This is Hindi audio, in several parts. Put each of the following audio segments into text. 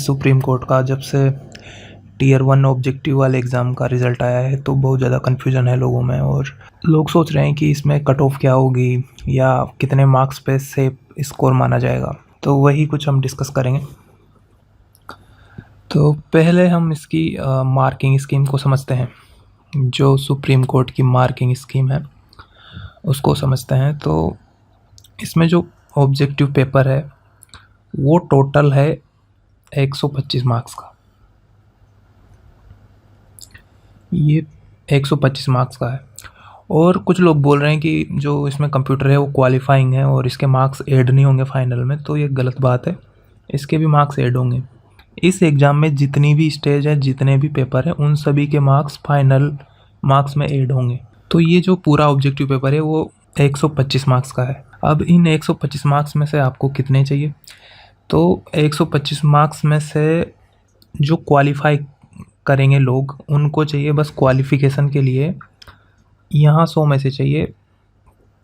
सुप्रीम कोर्ट का जब से टीयर 1 ऑब्जेक्टिव वाले एग्ज़ाम का रिज़ल्ट आया है तो बहुत ज़्यादा कन्फ्यूजन है लोगों में और लोग सोच रहे हैं कि इसमें कट ऑफ क्या होगी या कितने मार्क्स पे से स्कोर माना जाएगा। तो वही कुछ हम डिस्कस करेंगे। तो पहले हम इसकी मार्किंग स्कीम को समझते हैं। जो सुप्रीम कोर्ट की मार्किंग स्कीम है उसको समझते हैं। तो इसमें जो ऑब्जेक्टिव पेपर है वो टोटल है 125 मार्क्स का। ये 125 मार्क्स का है और कुछ लोग बोल रहे हैं कि जो इसमें कंप्यूटर है वो क्वालिफाइंग है और इसके मार्क्स ऐड नहीं होंगे फाइनल में। तो ये गलत बात है, इसके भी मार्क्स ऐड होंगे। इस एग्ज़ाम में जितनी भी स्टेज है, जितने भी पेपर हैं, उन सभी के मार्क्स फाइनल मार्क्स में ऐड होंगे। तो ये जो पूरा ऑब्जेक्टिव पेपर है वो 125 मार्क्स का है। अब इन 125 मार्क्स में से आपको कितने चाहिए? तो 125 मार्क्स में से जो क्वालिफाई करेंगे लोग, उनको चाहिए बस क्वालिफ़िकेशन के लिए यहाँ 100 में से चाहिए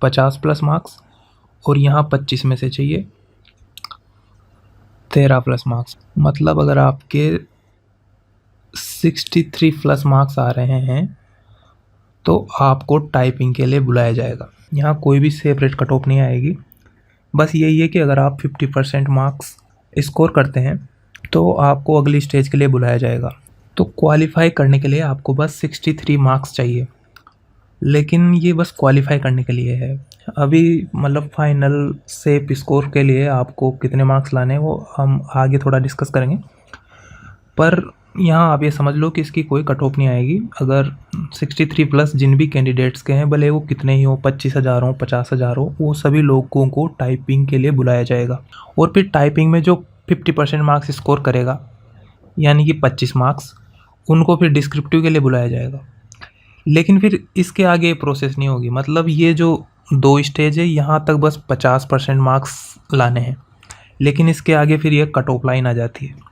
50 प्लस मार्क्स और यहाँ 25 में से चाहिए 13 प्लस मार्क्स। मतलब अगर आपके 63 प्लस मार्क्स आ रहे हैं तो आपको टाइपिंग के लिए बुलाया जाएगा। यहाँ कोई भी सेपरेट कट ऑफ नहीं आएगी। बस यही है कि अगर आप 50% मार्क्स स्कोर करते हैं तो आपको अगली स्टेज के लिए बुलाया जाएगा। तो क्वालिफाई करने के लिए आपको बस 63 मार्क्स चाहिए, लेकिन ये बस क्वालिफाई करने के लिए है। अभी मतलब फाइनल सेप स्कोर के लिए आपको कितने मार्क्स लाने हैं वो हम आगे थोड़ा डिस्कस करेंगे। पर यहाँ आप ये समझ लो कि इसकी कोई कट ऑफ नहीं आएगी। अगर 63 प्लस जिन भी कैंडिडेट्स के हैं, भले वो कितने ही हो, 25,000 हो, 50,000 हो, वो सभी लोगों को टाइपिंग के लिए बुलाया जाएगा। और फिर टाइपिंग में जो 50% मार्क्स स्कोर करेगा यानी कि 25 मार्क्स, उनको फिर डिस्क्रिप्टिव के लिए बुलाया जाएगा। लेकिन फिर इसके आगे प्रोसेस नहीं होगी। मतलब ये जो 2 स्टेज है यहाँ तक बस 50% मार्क्स लाने हैं, लेकिन इसके आगे फिर ये कट ऑफ लाइन आ जाती है।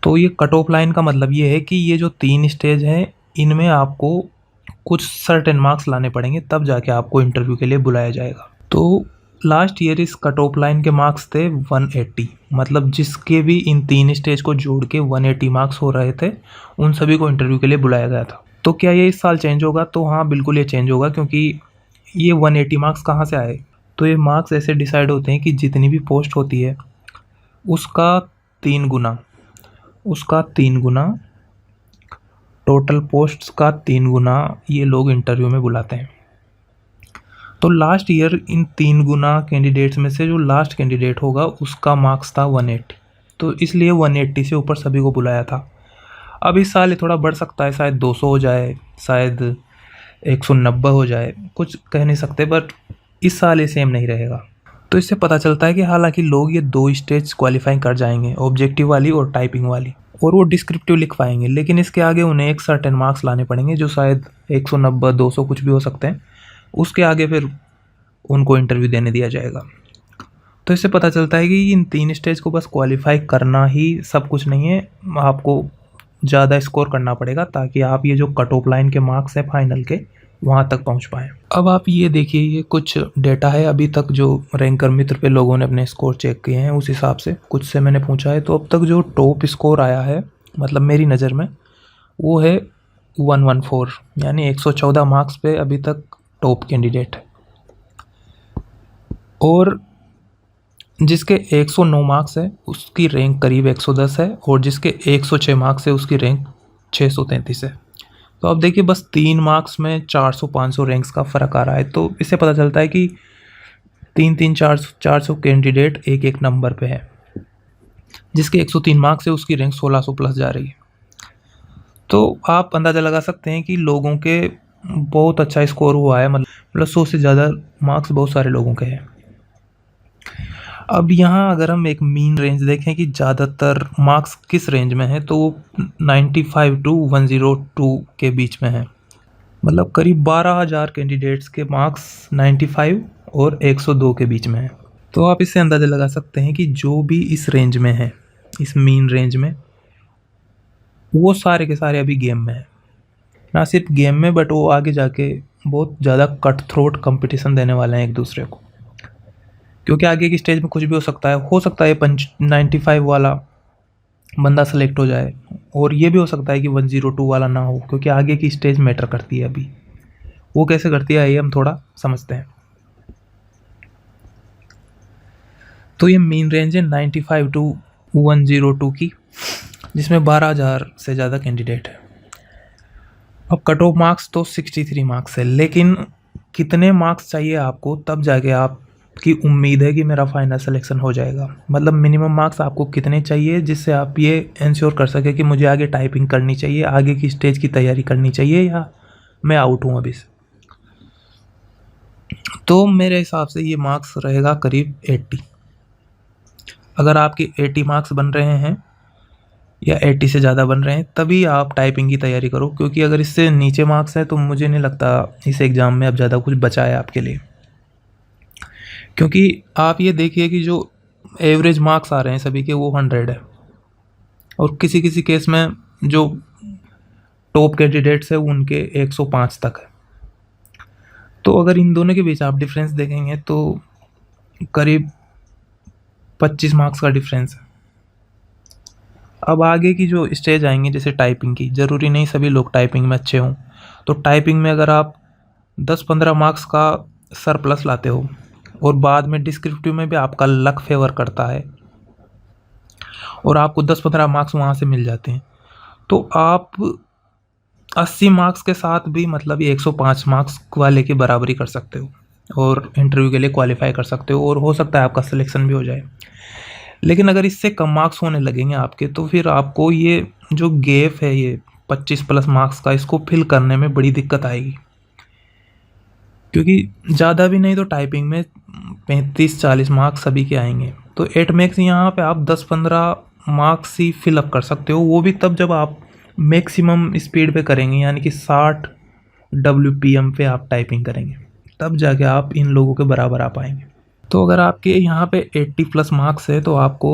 तो ये कट ऑफ लाइन का मतलब ये है कि ये जो 3 स्टेज हैं इनमें आपको कुछ सर्टेन मार्क्स लाने पड़ेंगे, तब जाके आपको इंटरव्यू के लिए बुलाया जाएगा। तो लास्ट ईयर इस कट ऑफ लाइन के मार्क्स थे 180। मतलब जिसके भी इन 3 स्टेज को जोड़ के 180 मार्क्स हो रहे थे, उन सभी को इंटरव्यू के लिए बुलाया गया था। तो क्या ये इस साल चेंज होगा? तो हाँ, बिल्कुल ये चेंज होगा। क्योंकि ये 180 मार्क्स कहाँ से आए? तो ये मार्क्स ऐसे डिसाइड होते हैं कि जितनी भी पोस्ट होती है उसका 3 गुना टोटल पोस्ट्स का 3 गुना ये लोग इंटरव्यू में बुलाते हैं। तो last year in 3 Guna candidates में से जो लास्ट कैंडिडेट होगा उसका मार्क्स था 180। तो इसलिए 180 से ऊपर सभी को बुलाया था। अब इस साल ये थोड़ा बढ़ सकता है, शायद 200 हो जाए, शायद 190 हो जाए, कुछ कह नहीं सकते। बट इस साल ये सेम नहीं रहेगा। तो इससे पता चलता है कि हालांकि लोग ये 2 स्टेज क्वालिफाई कर जाएंगे, ऑब्जेक्टिव वाली और टाइपिंग वाली, और वो डिस्क्रिप्टिव लिख पाएंगे। लेकिन इसके आगे उन्हें एक सर्टेन मार्क्स लाने पड़ेंगे जो शायद 190, 200 कुछ भी हो सकते हैं। उसके आगे फिर उनको इंटरव्यू देने दिया जाएगा। तो इससे पता चलता है कि इन 3 स्टेज को बस क्वालिफाई करना ही सब कुछ नहीं है, आपको ज़्यादा स्कोर करना पड़ेगा ताकि आप ये जो कट ऑफ लाइन के मार्क्स हैं फाइनल के, वहाँ तक पहुँच पाएँ। अब आप ये देखिए, ये कुछ डेटा है अभी तक जो रैंकर मित्र पे लोगों ने अपने स्कोर चेक किए हैं, उस हिसाब से कुछ से मैंने पूछा है। तो अब तक जो टॉप स्कोर आया है, मतलब मेरी नज़र में, वो है 114, यानी 114 मार्क्स पे अभी तक टॉप कैंडिडेट है। और जिसके 109 मार्क्स है उसकी रैंक करीब 110 है, और जिसके 106 मार्क्स है उसकी रैंक 633 है। तो अब देखिए, बस 3 मार्क्स में 400-500 रैंक्स का फ़र्क आ रहा है। तो इससे पता चलता है कि 300-400 कैंडिडेट एक नंबर पे है। जिसके 103 मार्क्स है उसकी रैंक 1600 प्लस जा रही है। तो आप अंदाज़ा लगा सकते हैं कि लोगों के बहुत अच्छा स्कोर हुआ है। मतलब 100 से ज़्यादा मार्क्स बहुत सारे लोगों के हैं। अब यहाँ अगर हम एक मीन रेंज देखें कि ज़्यादातर मार्क्स किस रेंज में है, तो वो 95 टू 102 के बीच में है। मतलब करीब 12,000 कैंडिडेट्स के मार्क्स 95 और 102 के बीच में है। तो आप इससे अंदाज़ा लगा सकते हैं कि जो भी इस रेंज में है, इस मीन रेंज में, वो सारे के सारे अभी गेम में है। ना सिर्फ गेम में, बट वो आगे जाके बहुत ज़्यादा कट थ्रोट कंपटीशन देने वाले हैं एक दूसरे को। क्योंकि आगे की स्टेज में कुछ भी हो सकता है। 95 वाला बंदा सेलेक्ट हो जाए। और ये भी हो सकता है कि 102 वाला ना हो, क्योंकि आगे की स्टेज मैटर करती है। अभी वो कैसे करती है ये हम थोड़ा समझते हैं। तो ये मेन रेंज है 95 टू 102 की, जिसमें 12,000 से ज़्यादा कैंडिडेट है। अब कट ऑफ मार्क्स तो 63 मार्क्स है, लेकिन कितने मार्क्स चाहिए आपको तब जाके आपकी उम्मीद है कि मेरा फाइनल सिलेक्शन हो जाएगा। मतलब मिनिमम मार्क्स आपको कितने चाहिए जिससे आप ये इंश्योर कर सके कि मुझे आगे टाइपिंग करनी चाहिए, आगे की स्टेज की तैयारी करनी चाहिए, या मैं आउट हूँ अभी से। तो मेरे हिसाब से ये मार्क्स रहेगा करीब 80। अगर आपके 80 मार्क्स बन रहे हैं या 80 से ज़्यादा बन रहे हैं तभी आप टाइपिंग की तैयारी करो, क्योंकि अगर इससे नीचे मार्क्स है तो मुझे नहीं लगता इस एग्ज़ाम में अब ज़्यादा कुछ बचा है आपके लिए। क्योंकि आप ये देखिए कि जो एवरेज मार्क्स आ रहे हैं सभी के वो 100 है, और किसी किसी केस में जो टॉप कैंडिडेट्स है उनके 105 तक है। तो अगर इन दोनों के बीच आप डिफरेंस देखेंगे तो करीब 25 मार्क्स का डिफरेंस है। अब आगे की जो स्टेज आएंगी जैसे टाइपिंग की, ज़रूरी नहीं सभी लोग टाइपिंग में अच्छे हों। तो टाइपिंग में अगर आप 10-15 मार्क्स का सरप्लस लाते हो और बाद में डिस्क्रिप्टिव में भी आपका लक फेवर करता है और आपको 10-15 मार्क्स वहाँ से मिल जाते हैं, तो आप 80 मार्क्स के साथ भी मतलब ये 105 मार्क्स वाले की बराबरी कर सकते हो और इंटरव्यू के लिए क्वालिफाई कर सकते हो, और हो सकता है आपका सिलेक्शन भी हो जाए। लेकिन अगर इससे कम मार्क्स होने लगेंगे आपके, तो फिर आपको ये जो गैप है ये 25+ मार्क्स का, इसको फिल करने में बड़ी दिक्कत आएगी। क्योंकि ज़्यादा भी नहीं तो टाइपिंग में 35-40 मार्क्स सभी के आएंगे, तो 8 मैक्स यहाँ पे आप 10-15 मार्क्स ही फिलअप कर सकते हो, वो भी तब जब आप मैक्सिमम स्पीड पे करेंगे, यानी कि 60 WPM पे आप टाइपिंग करेंगे, तब जाके आप इन लोगों के बराबर आ पाएंगे। तो अगर आपके यहाँ पे 80+ मार्क्स है तो आपको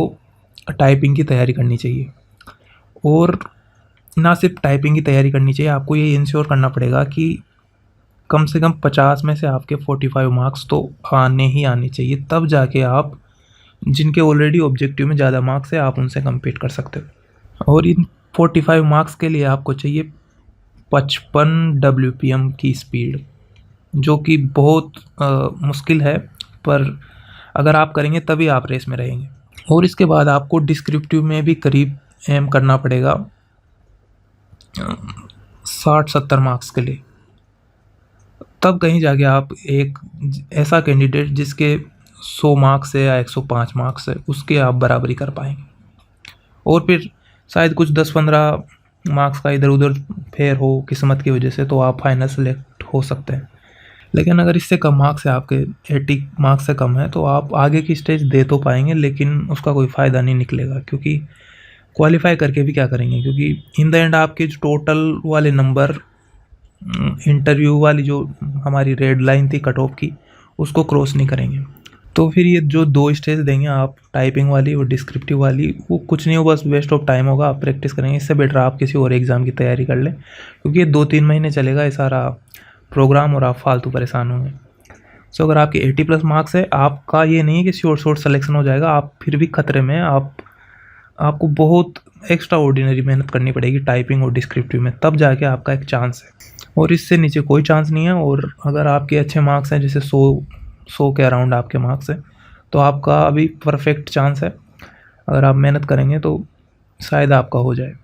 टाइपिंग की तैयारी करनी चाहिए, और ना सिर्फ टाइपिंग की तैयारी करनी चाहिए, आपको ये इंश्योर करना पड़ेगा कि कम से कम 50 में से आपके 45 मार्क्स तो आने ही आने चाहिए, तब जाके आप जिनके ऑलरेडी ऑब्जेक्टिव में ज़्यादा मार्क्स है आप उनसे कम्पीट कर सकते हो। और इन 45 मार्क्स के लिए आपको चाहिए 55 WPM की स्पीड, जो कि बहुत मुश्किल है, पर अगर आप करेंगे तभी आप रेस में रहेंगे। और इसके बाद आपको डिस्क्रिप्टिव में भी करीब एम करना पड़ेगा 60-70 मार्क्स के लिए, तब कहीं जाके आप एक ऐसा कैंडिडेट जिसके 100 मार्क्स है या 105 मार्क्स है उसके आप बराबरी कर पाएंगे। और फिर शायद कुछ 10-15 मार्क्स का इधर उधर फेयर हो किस्मत की वजह से, तो आप फाइनल सेलेक्ट हो सकते हैं। लेकिन अगर इससे कम मार्क्स है आपके, 80 मार्क्स से कम है, तो आप आगे की स्टेज दे तो पाएंगे लेकिन उसका कोई फ़ायदा नहीं निकलेगा, क्योंकि क्वालिफाई करके भी क्या करेंगे, क्योंकि इन द एंड आपके जो टोटल वाले नंबर इंटरव्यू वाली जो हमारी रेड लाइन थी कट ऑफ की, उसको क्रॉस नहीं करेंगे। तो फिर ये जो 2 स्टेज देंगे आप, टाइपिंग वाली और डिस्क्रिप्टिव वाली, वो कुछ नहीं हो, बस वेस्ट ऑफ टाइम होगा। आप प्रैक्टिस करेंगे, इससे बेटर आप किसी और एग्ज़ाम की तैयारी कर लें, क्योंकि ये 2-3 महीने चलेगा ये सारा प्रोग्राम और आप फालतू परेशान होंगे। सो अगर आपके 80+ मार्क्स है, आपका ये नहीं है कि शॉर्ट सिलेक्शन हो जाएगा, आप फिर भी खतरे में। आपको बहुत एक्स्ट्रा ऑर्डिनरी मेहनत करनी पड़ेगी टाइपिंग और डिस्क्रिप्टिव में, तब जाके आपका एक चांस है, और इससे नीचे कोई चांस नहीं है। और अगर आपके अच्छे मार्क्स हैं, जैसे 100 के अराउंड आपके मार्क्स हैं, तो आपका अभी परफेक्ट चांस है। अगर आप मेहनत करेंगे तो शायद आपका हो जाए।